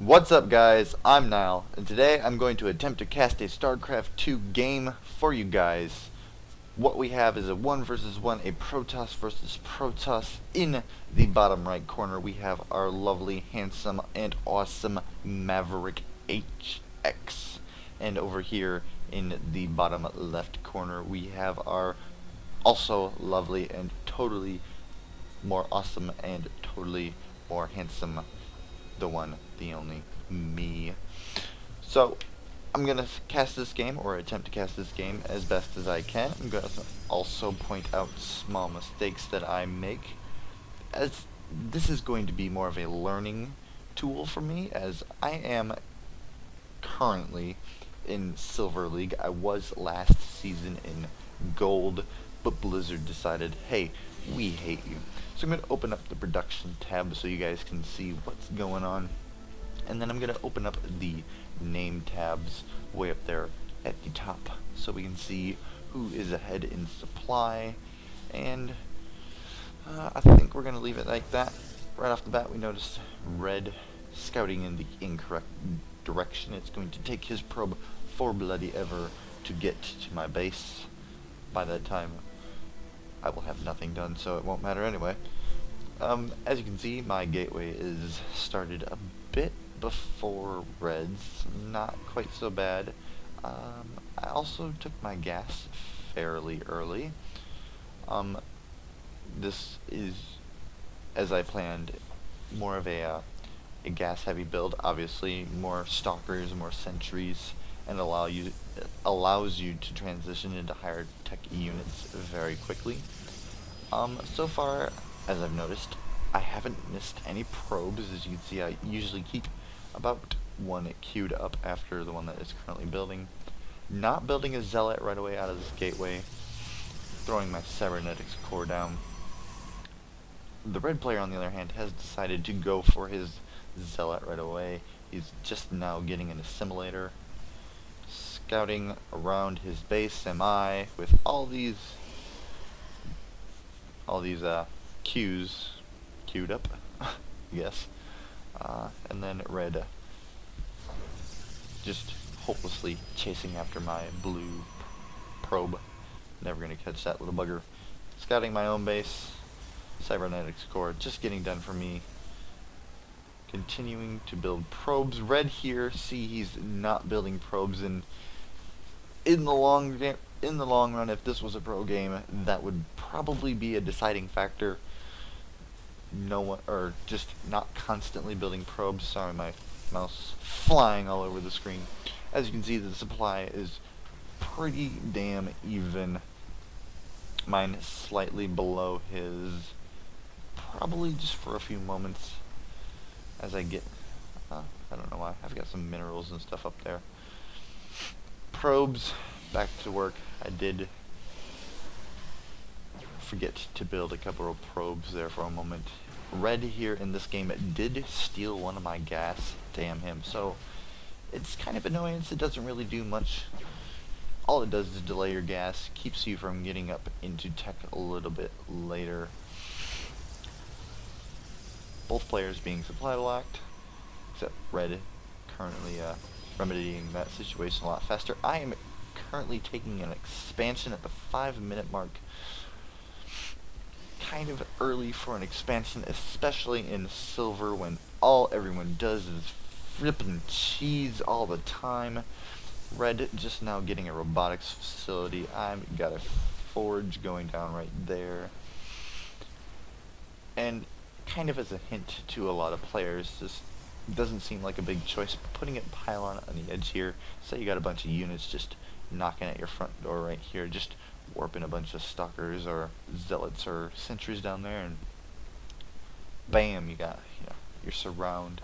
What's up, guys? I'm Nile, and today I'm going to attempt to cast a StarCraft 2 game for you guys. What we have is a 1 versus 1, a Protoss versus Protoss. In the bottom right corner, we have our lovely, handsome, and awesome MaverickHX. And over here in the bottom left corner, we have our also lovely and totally more awesome and totally more handsome, the one, the only, me. So, I'm going to cast this game, or attempt to cast this game, as best as I can. I'm going to also point out small mistakes that I make, as this is going to be more of a learning tool for me, as I am currently in Silver League. I was last season in Gold, but Blizzard decided, hey, we hate you. So I'm going to open up the production tab so you guys can see what's going on. And then I'm going to open up the name tabs way up there at the top so we can see who is ahead in supply. And I think we're going to leave it like that. Right off the bat, we noticed Red scouting in the incorrect direction. It's going to take his probe for bloody ever to get to my base. By that time, I will have nothing done, so it won't matter anyway. As you can see, my gateway is started a bit before Red's, not quite so bad. I also took my gas fairly early. This is, as I planned, more of a gas-heavy build. Obviously, more stalkers, more sentries, and allows you to transition into higher tech units very quickly. So far, as I've noticed, I haven't missed any probes. As you can see, I usually keep about one queued up after the one that is currently building. Not building a zealot right away out of this gateway. Throwing my cybernetics core down. The red player, on the other hand, has decided to go for his zealot right away. He's just now getting an assimilator. Scouting around his base am I, with all these queues queued up, yes. And then Red just hopelessly chasing after my blue probe. Never gonna catch that little bugger. Scouting my own base. Cybernetics core just getting done for me. Continuing to build probes. Red here, see, he's not building probes, and in the long run, if this was a pro game, that would probably be a deciding factor. No one, or just not constantly building probes. Sorry, my mouse flying all over the screen. As you can see, the supply is pretty damn even. Mine is slightly below his, probably just for a few moments as I get, I don't know why, I've got some minerals and stuff up there. Probes, back to work. I did forget to build a couple of probes there for a moment. Red here in this game did steal one of my gas, damn him, so it's kind of annoyance. It doesn't really do much. All it does is delay your gas, keeps you from getting up into tech a little bit later. Both players being supply locked, except Red currently remedying that situation a lot faster. I am currently taking an expansion at the 5-minute mark. Kind of early for an expansion, especially in Silver, when all everyone does is flippin' cheese all the time. Red just now getting a robotics facility. I've got a forge going down right there. And kind of as a hint to a lot of players, this doesn't seem like a big choice, putting a pylon on the edge here. Say you got a bunch of units just knocking at your front door right here, just warping a bunch of stalkers or zealots or sentries down there, and bam, you got, your surround.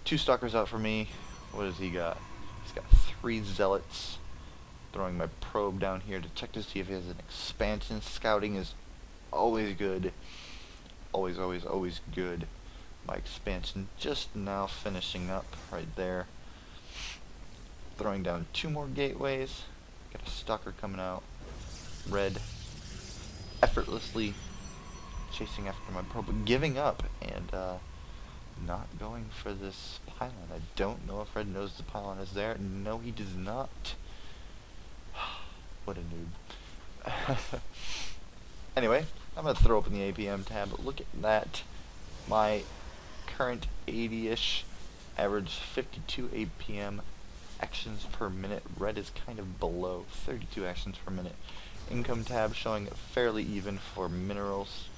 2 stalkers out for me. What does he got? He's got 3 zealots. Throwing my probe down here to check to see if he has an expansion. Scouting is always good. Always, always, always good. My expansion just now finishing up right there. Throwing down 2 more gateways. Got a stalker coming out. Red effortlessly chasing after my probe, giving up, and not going for this pylon. I don't know if Red knows the pylon is there. No, he does not. What a noob. Anyway, I'm going to throw open the APM tab. Look at that. My current 80-ish, average 52 APM actions per minute. Red is kind of below 32 actions per minute. Income tab showing fairly even for minerals.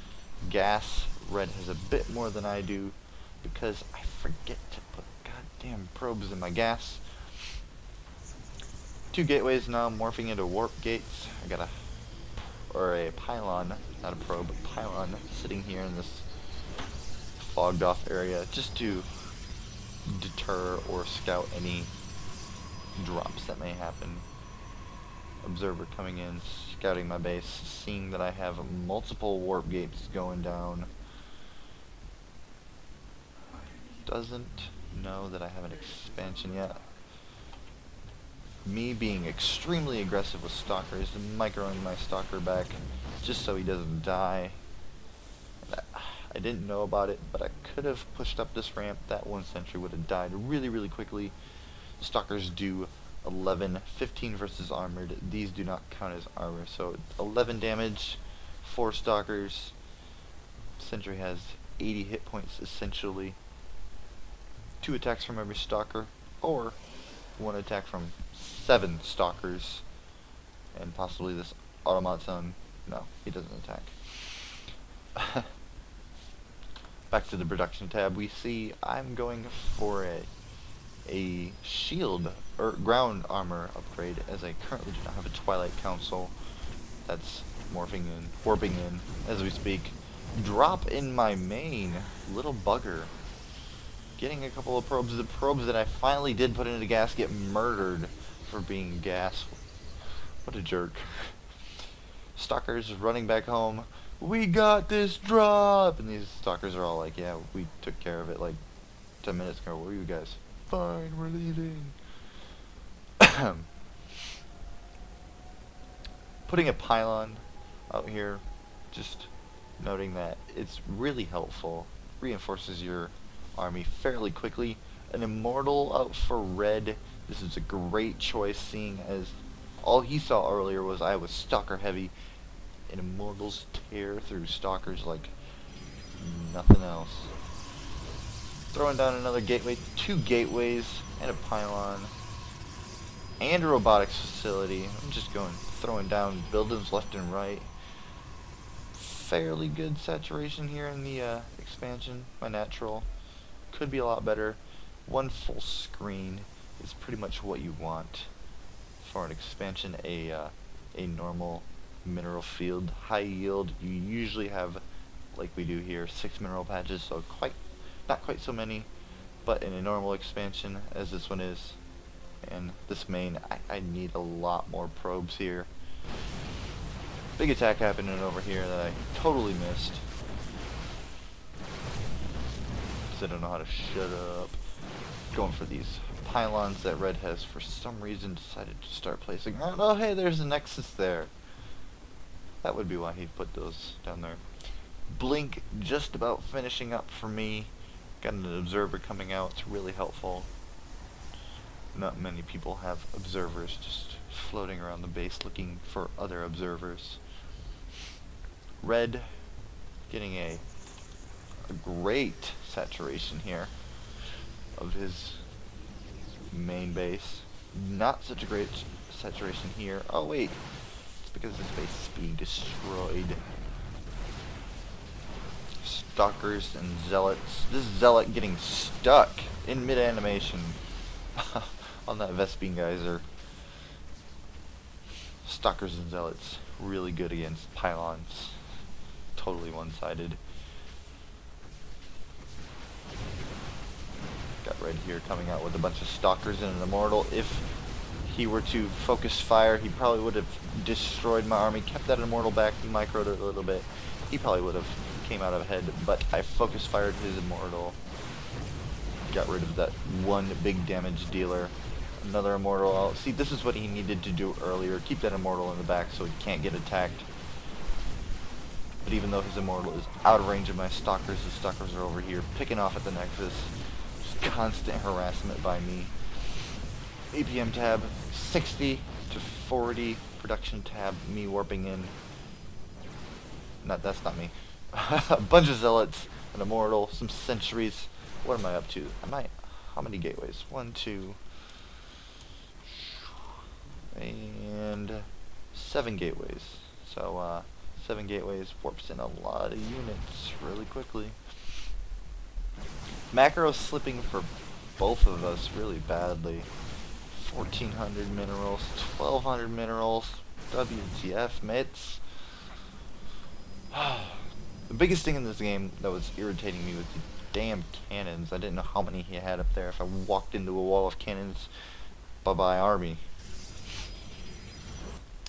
Gas, Red has a bit more than I do because I forget to put goddamn probes in my gas. 2 gateways now morphing into warp gates. I got a pylon, not a probe, a pylon sitting here in this fogged off area just to deter or scout any drops that may happen. Observer coming in, scouting my base, seeing that I have multiple warp gates going down. Doesn't know that I have an expansion yet. Me being extremely aggressive with stalkers, microing my stalker back just so he doesn't die. I didn't know about it, but I could have pushed up this ramp. That one sentry would have died really quickly. Stalkers do 11, 15 versus armored. These do not count as armor, so 11 damage, 4 stalkers. Sentry has 80 hit points essentially. 2 attacks from every stalker, or 1 attack from 7 stalkers, and possibly this automaton. No, he doesn't attack. Back to the production tab, we see I'm going for a shield or ground armor upgrade, as I currently do not have a Twilight Council. That's warping in as we speak. Drop in my main, little bugger. Getting a couple of probes. The probes that I finally did put into gas get murdered for being gas. What a jerk. Stalkers running back home. We got this drop! And these stalkers are all like, yeah, we took care of it like 10 minutes ago. Where are you guys? Fine, we're leaving. Putting a pylon out here, just noting that it's really helpful. Reinforces your army fairly quickly. An immortal out for Red. This is a great choice, seeing as all he saw earlier was I was stalker heavy, and immortals tear through stalkers like nothing else. Throwing down another gateway, 2 gateways, and a pylon, and a robotics facility. I'm just throwing down buildings left and right. Fairly good saturation here in the expansion. My natural could be a lot better. 1 full screen is pretty much what you want for an expansion. A normal mineral field, high yield. You usually have, like we do here, 6 mineral patches, so not quite so many, but in a normal expansion as this one is, and this main, I need a lot more probes here. Big attack happening over here that I totally missed. I don't know how to shut up. Going for these pylons that Red has for some reason decided to start placing around. Oh hey, there's a nexus there. That would be why he put those down there. Blink just about finishing up for me. Got an observer coming out. It's really helpful. Not many people have observers just floating around the base looking for other observers. Red getting a great saturation here of his main base. Not such a great saturation here. Oh wait, it's because this base is being destroyed. Stalkers and zealots. This zealot getting stuck in mid-animation on that Vespine geyser. Stalkers and zealots really good against pylons. Totally one-sided. Got Red here coming out with a bunch of stalkers and an immortal. If he were to focus fire, he probably would have destroyed my army. Kept that immortal back, microed it a little bit. He probably would have came out ahead, but I focus fired his immortal. Got rid of that 1 big damage dealer. Another immortal out. See, this is what he needed to do earlier. Keep that immortal in the back so he can't get attacked. But even though his immortal is out of range of my stalkers, the stalkers are over here picking off at the nexus. Just constant harassment by me. APM tab 60 to 40. Production tab, me warping in. That's not me. A bunch of zealots, an immortal, some sentries. What am I up to? How many gateways? 1, 2, and 7 gateways. So 7 gateways warps in a lot of units really quickly. Macro slipping for both of us really badly. 1400 minerals, 1200 minerals, WTF mitts. The biggest thing in this game that was irritating me was the damn cannons. I didn't know how many he had up there. If I walked into a wall of cannons, bye-bye army.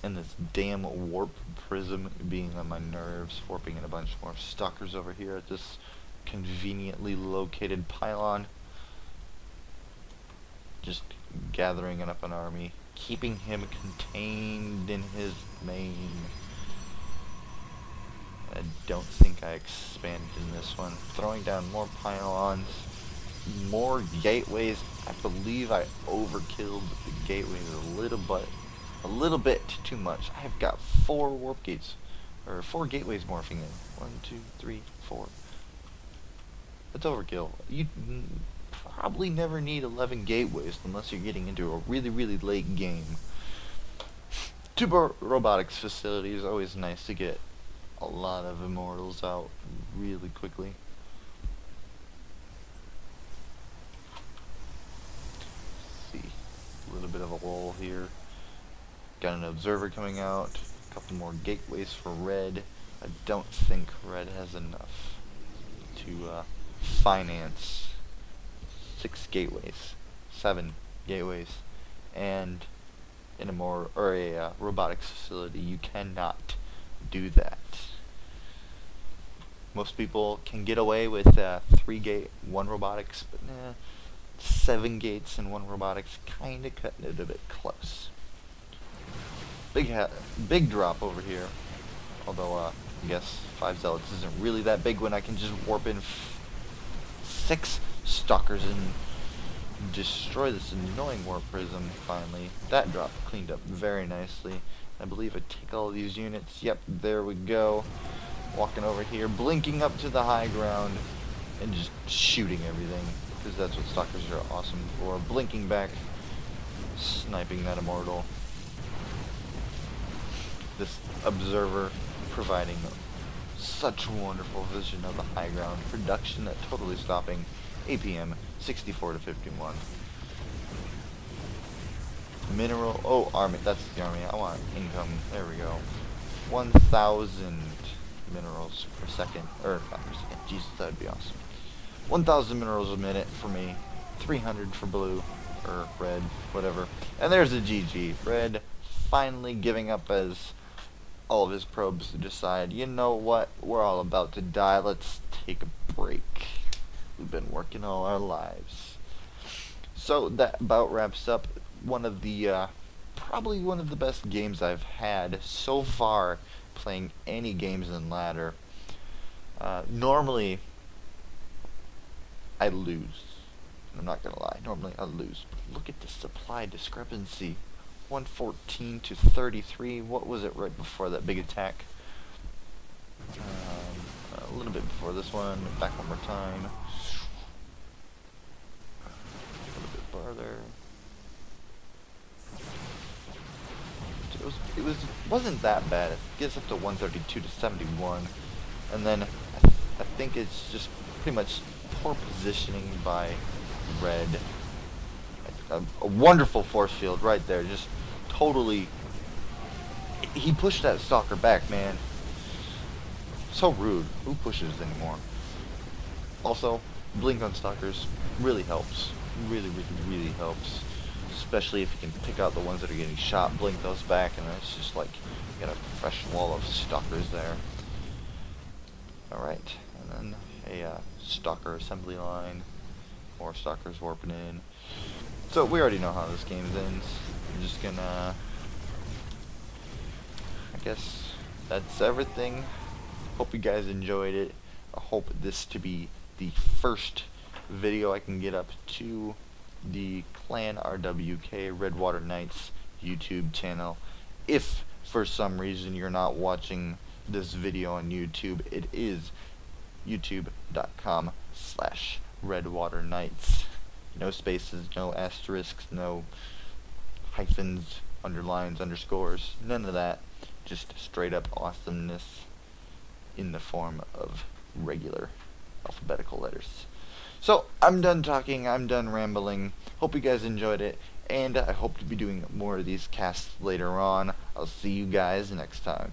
And this damn warp prism being on my nerves, warping in a bunch more stalkers over here at this conveniently located pylon. Just gathering up an army, keeping him contained in his main. I don't think I expanded in this one. Throwing down more pylons, more gateways. I believe I overkilled the gateways a little bit too much. I have got 4 warp gates, or 4 gateways morphing in. 1, 2, 3, 4. That's overkill. You probably never need 11 gateways unless you're getting into a really, really late game. 2 robotics facilities, always nice to get a lot of immortals out really quickly. Let's see, a little bit of a lull here. Got an observer coming out, a couple more gateways for red. I don't think red has enough to finance 6 gateways, 7 gateways, and in a robotics facility, you cannot do that. Most people can get away with 3 gate, 1 robotics, but 7 gates and 1 robotics, kinda cutting it a bit close. Big drop over here. Although I guess 5 zealots isn't really that big when I can just warp in 6 stalkers and destroy this annoying warp prism. Finally, that drop cleaned up very nicely. I believe I take all these units. Yep, there we go. Walking over here, blinking up to the high ground, and just shooting everything, because that's what stalkers are awesome for. Blinking back, sniping that immortal. This observer providing such wonderful vision of the high ground. Production totally stopping. APM 64 to 51. Mineral, oh, army, that's the army. I want income. There we go. 1,000 minerals per second, or not per second. Jesus, that'd be awesome. 1,000 minerals a minute for me. 300 for blue, or red, whatever. And there's a GG. Red finally giving up as all of his probes decide, you know what, we're all about to die, let's take a break. We've been working all our lives. So that about wraps up one of the, probably one of the best games I've had so far playing any games in ladder. Normally, I lose. I'm not gonna lie, normally I lose. But look at the supply discrepancy. 114 to 33. What was it right before that big attack? A little bit before this one. Back one more time. A little bit farther. It wasn't that bad. It gets up to 132 to 71, and then I think it's just pretty much poor positioning by red. A wonderful force field right there, just totally. He pushed that stalker back, man. So rude. Who pushes anymore? Also, blink on stalkers really helps. Really, really, really helps. Especially if you can pick out the ones that are getting shot, blink those back, and then it's just like you got a fresh wall of stalkers there. Alright, and then a stalker assembly line. More stalkers warping in. So we already know how this game ends. I'm just gonna, I guess that's everything. Hope you guys enjoyed it. I hope this to be the first video I can get up to the Clan RWK Redwater Knights YouTube channel. If for some reason you're not watching this video on YouTube, it is youtube.com/Redwater Knights. No spaces, no asterisks, no hyphens, underlines, underscores, none of that. Just straight up awesomeness in the form of regular alphabetical letters. So, I'm done talking, I'm done rambling. Hope you guys enjoyed it, and I hope to be doing more of these casts later on. I'll see you guys next time.